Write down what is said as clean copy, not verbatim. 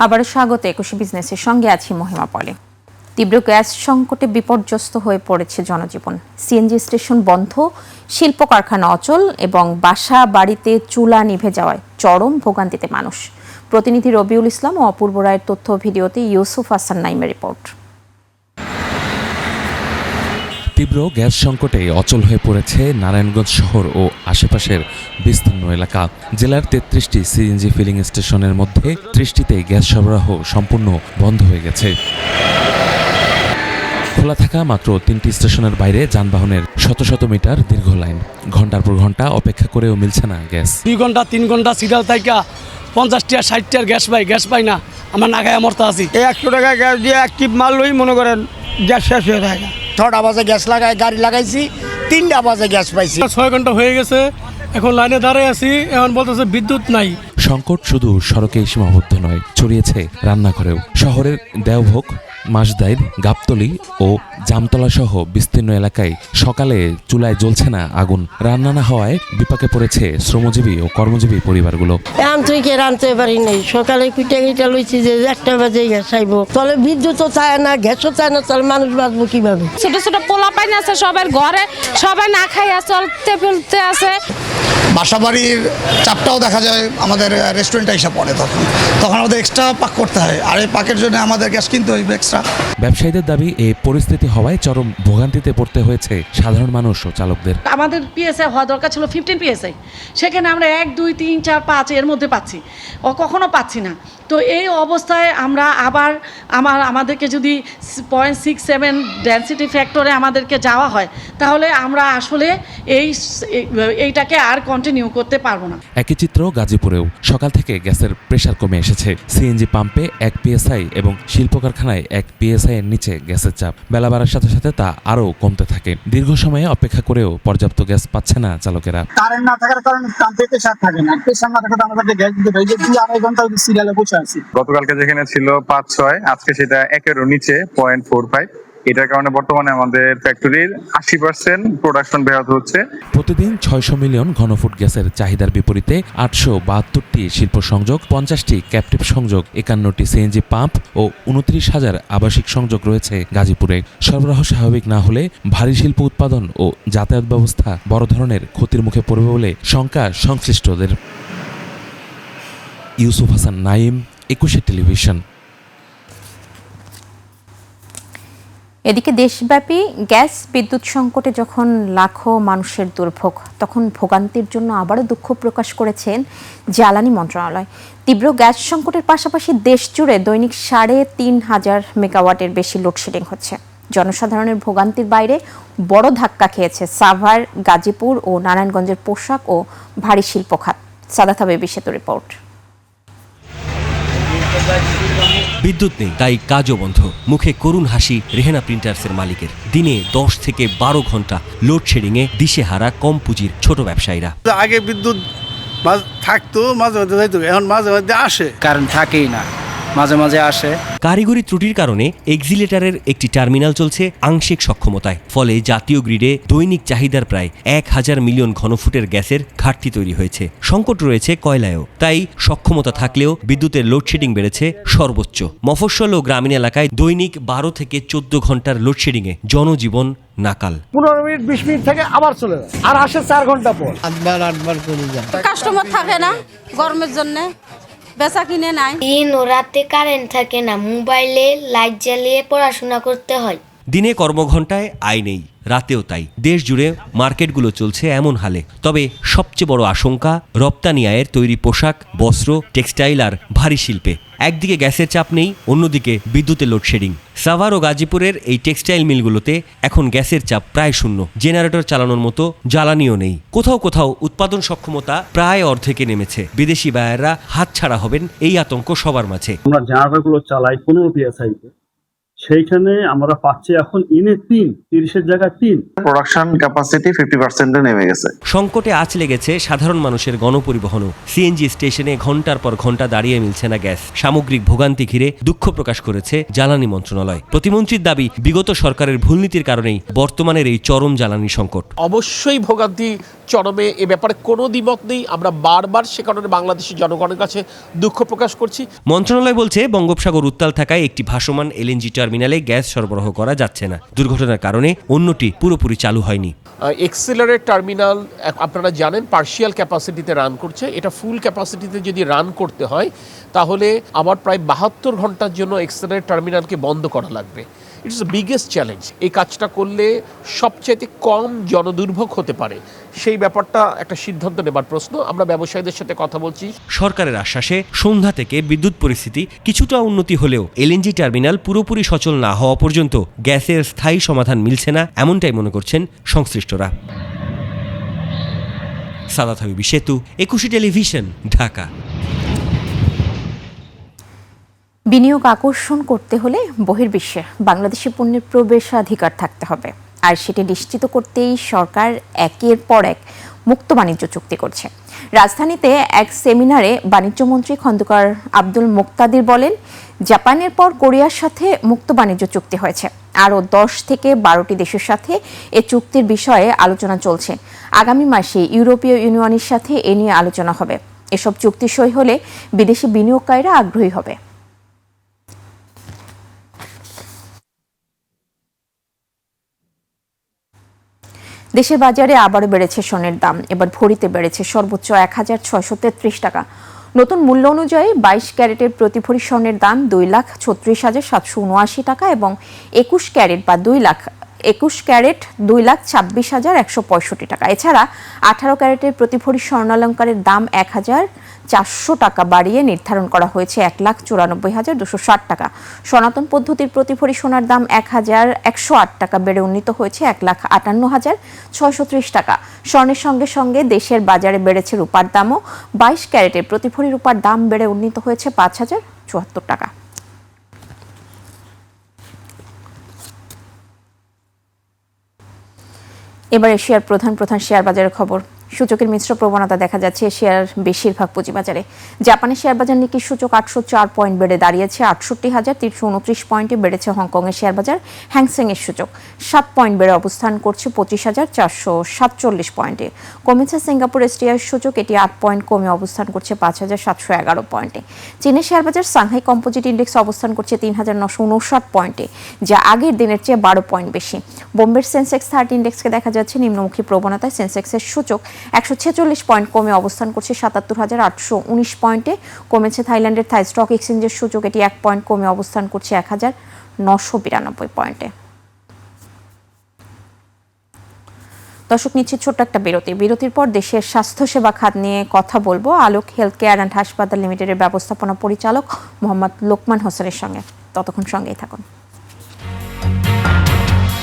আবারও স্বাগত একুশে বিজনেসের সঙ্গে আছি মহিমা পলে। তীব্র গ্যাস সংকটে বিপর্যস্ত হয়ে পড়েছে জনজীবন। সিএনজি স্টেশন বন্ধ, শিল্প কারখানা অচল এবং বাসা বাড়িতে চুলা নিভে যাওয়ায় চরম ভোগান্তিতে মানুষ। প্রতিনিধি রবিউল ইসলাম ও অপূর্ব রায়ের তথ্য ভিডিওতে ইউসুফ হাসান নাইমের রিপোর্ট। তীব্র গ্যাস সংকটে অচল হয়ে পড়েছে নারায়ণগঞ্জ শহর ও আশেপাশের বিস্তীর্ণ এলাকা। জেলার ৩৩টি সিএনজি ফিলিং স্টেশনের মধ্যে ৩০টিতে গ্যাস সরবরাহ সম্পূর্ণ বন্ধ হয়ে গেছে। খোলা থাকা মাত্র ৩টি স্টেশনের বাইরে যানবাহনের শত শত মিটার দীর্ঘ লাইন। ঘন্টার পর ঘন্টা অপেক্ষা করেও মিলছে না গ্যাস। 2 ঘন্টা 3 ঘন্টা সিরিয়াল থাকা 50টা 60টার গ্যাস পাই না, আমরা না খায় মরতে আছি। 100 টাকা গ্যাস দিয়ে অ্যাক্টিভ মাল লই, মনে করেন গ্যাস শেষ হয়ে যায়। 6টা বাজে গ্যাস গাড়ি লাগাইছি, 3টা বাজে গ্যাস পাইছি। 6 ঘন্টা হয়ে গেছে, এখন লাইনে দাঁড়িয়ে আছি, এখন বলতেছে বিদ্যুৎ নাই। সংকট শুধু সড়কেই সীমাবদ্ধ নয়, ছড়িয়েছে রান্নাঘরেও। শহরের দেওভোগ, মাসদাইর, গাবতলী ও জামতলা সহ বিস্তীর্ণ এলাকায় সকালে চুলায় জ্বলছে না আগুন। রান্না না হওয়ায় বিপাকে পড়েছে শ্রমজীবী ও কর্মজীবী পরিবারগুলো। রানতে পারি নাই, সকালে পিঠা লইছি যে 1টা বাজে গ্যাস আইব, তাহলে বিদ্যুৎও চায় না, গ্যাসও চায় না, তাহলে মানুষ বাঁচবো কিভাবে? ছোট ছোট পোলা পাইন আছে সবার ঘরে, সবাই না খাইয়া চলতে ফেলতে আছে। বাসাবাড়ির চাপটাও দেখা যায় আমাদের রেস্টুরেন্টে এসে পড়ে, তখন আমাদের এক্সট্রা পাক করতে হয়, আর এই পাকের জন্য আমাদের গ্যাস কিনতে হইবে এক্সট্রা। ব্যবসায়ীদের দাবি, এই পরিস্থিতি হওয়ায় চরম ভোগান্তিতে পড়তে হয়েছে সাধারণ মানুষ ও চালকদের। আমাদের পিএসআই হওয়া দরকার ছিল 15 পিএসআই, সেখানে আমরা 1, 2, 3, 4, 5 এর মধ্যে পাচ্ছি, কখনো পাচ্ছি না। তো এই অবস্থায় আমরা আবার আমাদেরকে যদি 0.67 ডেনসিটি ফ্যাক্টরে আমাদেরকে যাওয়া হয়, তাহলে আমরা আসলে এইটাকে আর কন্টিনিউ করতে পারবো না। একই চিত্র গাজীপুরেও। সকাল থেকে গ্যাসের প্রেসার কমে এসেছে। সিএনজি পাম্পে 1 পিএসআই এবং শিল্প কারখানায় 1 পিএসআই এর নিচে গ্যাসের চাপ। বেলা বাড়ার সাথে সাথে তা আরও কমতে থাকে। দীর্ঘ সময়ে অপেক্ষা করেও পর্যাপ্ত গ্যাস পাচ্ছে না চালকেরা। কারেন্ট না থাকার কারণে পাম্পে প্রেসার থাকে না, প্রেসার না থাকাতে আমাদের গ্যাস দিতে হয় যে 2-2.5 ঘন্টা সিরিয়ালে বসে আছি। গতকালকে যেখানে ছিল 5-6, আজকে সেটা 1-এরও নিচে 0.45। এটার কারণে বর্তমানে আমাদের ফ্যাক্টরির 80% প্রোডাকশন ব্যাহত হচ্ছে। প্রতিদিন 600 মিলিয়ন ঘনফুট গ্যাসের চাহিদার বিপরীতে 872টি শিল্প সংযোগ, 50টি ক্যাপটিভ সংযোগ, 51টি সিএনজি পাম্প ও 29,000 আবাসিক সংযোগ রয়েছে গাজীপুরে। সরবরাহ স্বাভাবিক না হলে ভারী শিল্প উৎপাদন ও যাতায়াত ব্যবস্থা বড় ধরনের ক্ষতির মুখে পড়বে বলে শঙ্কা সংশ্লিষ্টদের। ইউসুফ হাসান নাইম, একুশে টেলিভিশন। এদিকে দেশব্যাপী গ্যাস বিদ্যুৎ সংকটে যখন লাখো মানুষের দুর্ভোগ, তখন ভোগান্তির জন্য আবারও দুঃখ প্রকাশ করেছেন জ্বালানি মন্ত্রণালয়। তীব্র গ্যাস সংকটের পাশাপাশি দেশজুড়ে দৈনিক 3,500 মেগাওয়াটের বেশি লোডশেডিং হচ্ছে। জনসাধারণের ভোগান্তির বাইরে বড় ধাক্কা খেয়েছে সাভার, গাজীপুর ও নারায়ণগঞ্জের পোশাক ও ভারী শিল্প খাত। সাদাত হাবিব সেতু রিপোর্ট। বিদ্যুৎ নেই, তাই কাজও বন্ধ। মুখে করুণ হাসি রেহেনা প্রিন্টার্সের মালিকের। দিনে 10 থেকে 12 ঘন্টা লোডশেডিংয়ে দিশেহারা কম পুঁজির ছোট ব্যবসায়ীরা। আগে বিদ্যুৎ থাকতো, মাঝে মাঝে যাইতো, এখন মাঝে মাঝে আসে, কারেন্ট থাকেই না, মাঝে মাঝে আসে। কারিগরি ত্রুটির কারণে এক্সিলেটারের একটি টার্মিনাল চলছে আংশিক সক্ষমতায়। ফলে জাতীয় গ্রিডে দৈনিক চাহিদার প্রায় 1000 মিলিয়ন ঘনফুটের গ্যাসের ঘাটতি তৈরি হয়েছে। সংকট রয়েছে কয়লায়ও। তাই সক্ষমতা থাকলেও বিদ্যুতের লোডশেডিং বেড়েছে সর্বোচ্চ। মফস্বল ও গ্রামীণ এলাকায় দৈনিক 12 থেকে 14 ঘন্টার লোডশেডিংয়ে জনজীবন নাকাল। 15 মিনিট 20 মিনিট থেকে আবার চলে যায়, আর আসে 4 ঘন্টা পর। 8বার করে যায়। কাস্টমার থাকে না গরমের জন্য, বেচা কিনে নাই। দিন ও রাতে কারেন্ট থাকে না, মোবাইলে লাইট জ্বালিয়ে পড়াশোনা করতে হয়। দিনে কর্মঘণ্টায় আয় নেই, রাতেও তাই। দেশ জুড়ে মার্কেটগুলো চলছে এমন হালে। তবে সবচেয়ে বড় আশঙ্কা রপ্তানি আয়ের তৈরি পোশাক, বস্ত্র, টেক্সটাইল আর ভারী শিল্পে। একদিকে গ্যাসের চাপ নেই, অন্যদিকে বিদ্যুতের লোডশেডিং। সাভার ও গাজীপুরের এই টেক্সটাইল মিলগুলোতে এখন গ্যাসের চাপ প্রায় শূন্য। জেনারেটর চালানোর মতো জ্বালানিও নেই। কোথাও কোথাও উৎপাদন সক্ষমতা প্রায় অর্ধেকে নেমেছে। বিদেশি বায়াররা হাতছাড়া হবেন, এই আতঙ্ক সবার মাঝে। আমরা জেনারেটরগুলো চালাই 15 পিএসআই তে, সেইখানে আমরা পাচ্ছি এখন ইনে 30-এর জায়গায় 3। প্রোডাকশন ক্যাপাসিটি 50% নেমে গেছে। সংকটে আঁচ লেগেছে সাধারণ মানুষের গণপরিবহনও। সিএনজি স্টেশনে ঘন্টার পর ঘন্টা দাঁড়িয়ে মিলছে না গ্যাস। সামগ্রিক ভোগান্তি ঘিরে দুঃখ প্রকাশ করেছে জ্বালানি মন্ত্রণালয়। প্রতিমন্ত্রীর দাবি, বিগত সরকারের ভুলনীতির কারণেই বর্তমানের এই চরম জ্বালানি সংকট। অবশ্যই ভোগান্তি চরমে, এ ব্যাপারে কোনো দ্বিমত নেই। আমরা বারবার সে কারণে বাংলাদেশের জনগণের কাছে দুঃখ প্রকাশ করছি। মন্ত্রণালয় বলছে, বঙ্গোপসাগর উত্তাল থাকায় একটি ভাসমান এলএনজি টার্মিনালে গ্যাস সরবরাহ করা যাচ্ছে না। দুর্ঘটনার কারণে অন্যটি পুরোপুরি চালু হয়নি। এক্সেলারেট টার্মিনাল আপনারা জানেন পার্শিয়াল ক্যাপাসিটিতে রান করছে। এটা ফুল ক্যাপাসিটিতে যদি রান করতে হয় তাহলে আবার প্রায় 72 ঘন্টার জন্য এক্সেলারেট টার্মিনালকে বন্ধ করা লাগবে। It's the biggest challenge. এই কাজটা করলে সবচাইতে কম জনদুর্ভোগ হতে পারে, সেই ব্যাপারটা একটা সিদ্ধান্ত নেবার প্রশ্ন। আমরা ব্যবসায়ীদের সাথে কথা বলছি। সরকারের আশ্বাসে সন্ধ্যা থেকে বিদ্যুৎ পরিস্থিতি কিছুটা উন্নতি হলেও এলএনজি টার্মিনাল পুরোপুরি সচল না হওয়া পর্যন্ত গ্যাসের স্থায়ী সমাধান মিলছে না, এমনটাই মনে করছেন সংশ্লিষ্টরা। সাদাত হাবিবি সেতু, 21 টেলিভিশন, ঢাকা। বিনিয়োগ আকর্ষণ করতে হলে বহির্বিশ্বে বাংলাদেশি পণ্যের প্রবেশাধিকার থাকতে হবে, আর সেটি নিশ্চিত করতেই সরকার একের পর এক মুক্ত বাণিজ্য চুক্তি করছে। রাজধানীতে এক সেমিনারে বাণিজ্যমন্ত্রী খন্দকার আব্দুল মুক্তাদির বলেন, জাপানের পর কোরিয়ার সাথে মুক্ত বাণিজ্য চুক্তি হয়েছে। আরও 10 থেকে 12টি দেশের সাথে এ চুক্তির বিষয়ে আলোচনা চলছে। আগামী মাসে ইউরোপীয় ইউনিয়নের সাথে এ নিয়ে আলোচনা হবে। এসব চুক্তি সই হলে বিদেশি বিনিয়োগকারীরা আগ্রহী হবে। দেশের বাজারে আবারও বেড়েছে স্বর্ণের দাম। এবার ভরিতে বেড়েছে সর্বোচ্চ 1633 টাকা। নতুন মূল্য অনুযায়ী 22 ক্যারেটের প্রতি ভরি স্বর্ণের দাম 2,36,779 টাকা এবং 21 ক্যারেট বা 2,26,165,165 টাকা। এছাড়া 18 ক্যারেটের প্রতি ভরি স্বর্ণালঙ্কারের দাম 1,400 টাকা বাড়িয়ে নির্ধারণ করা হয়েছে 1,94,260 টাকা। সনাতন পদ্ধতির প্রতি ভরি সোনার দাম 1,108 টাকা বেড়ে উন্নীত হয়েছে 1,58,630 টাকা। স্বর্ণের সঙ্গে সঙ্গে দেশের বাজারে বেড়েছে রূপার দামও। 22 ক্যারেটের প্রতি ভরি রূপার দাম বেড়ে উন্নীত হয়েছে 5,074 টাকা। এবার এশিয়ার প্রধান শেয়ার বাজারের খবর। সূচকের মিশ্র প্রবণতা দেখা যাচ্ছে এশিয়ার বেশিরভাগ পুঁজিবাজারে। জাপানের শেয়ার বাজার নিকি সূচক 804 পয়েন্ট বেড়ে দাঁড়িয়েছে 68,329 পয়েন্টে। বেড়েছে হংকংয়ের শেয়ার বাজার। হ্যাংসেং এর সূচক 7 পয়েন্ট বেড়ে অবস্থান করছে 25,447 পয়েন্টে। কমেছে সিঙ্গাপুর এসটিআই সূচক, এটি 8 পয়েন্ট কমে অবস্থান করছে 5,711 পয়েন্টে। চীনের শেয়ার বাজার সাংহাই কম্পোজিট ইন্ডেক্স অবস্থান করছে 3,959 পয়েন্টে, যা আগের দিনের চেয়ে 12 পয়েন্ট বেশি। বোম্বের সেন্সেক্স 30 ইন্ডেক্সকে দেখা যাচ্ছে নিম্নমুখী প্রবণতায়। সেন্সেক্সের সূচক 146 পয়েন্ট কমে অবস্থান করছে 77,819 পয়েন্টে। কমেছে থাইল্যান্ডের থাই স্টক এক্সচেঞ্জের সূচক, এটি 1 পয়েন্ট কমে অবস্থান করছে 1,992 পয়েন্টে। দর্শক, নিচ্ছে ছোট্ট একটা বিরতির পর দেশের স্বাস্থ্যসেবা খাত নিয়ে কথা বলবো আলোক হেলথ কেয়ার অ্যান্ড হাসপাতাল লিমিটেডের ব্যবস্থাপনা পরিচালক মোহাম্মদ লোকমান হোসেনের সঙ্গে। ততক্ষণ সঙ্গেই থাকুন।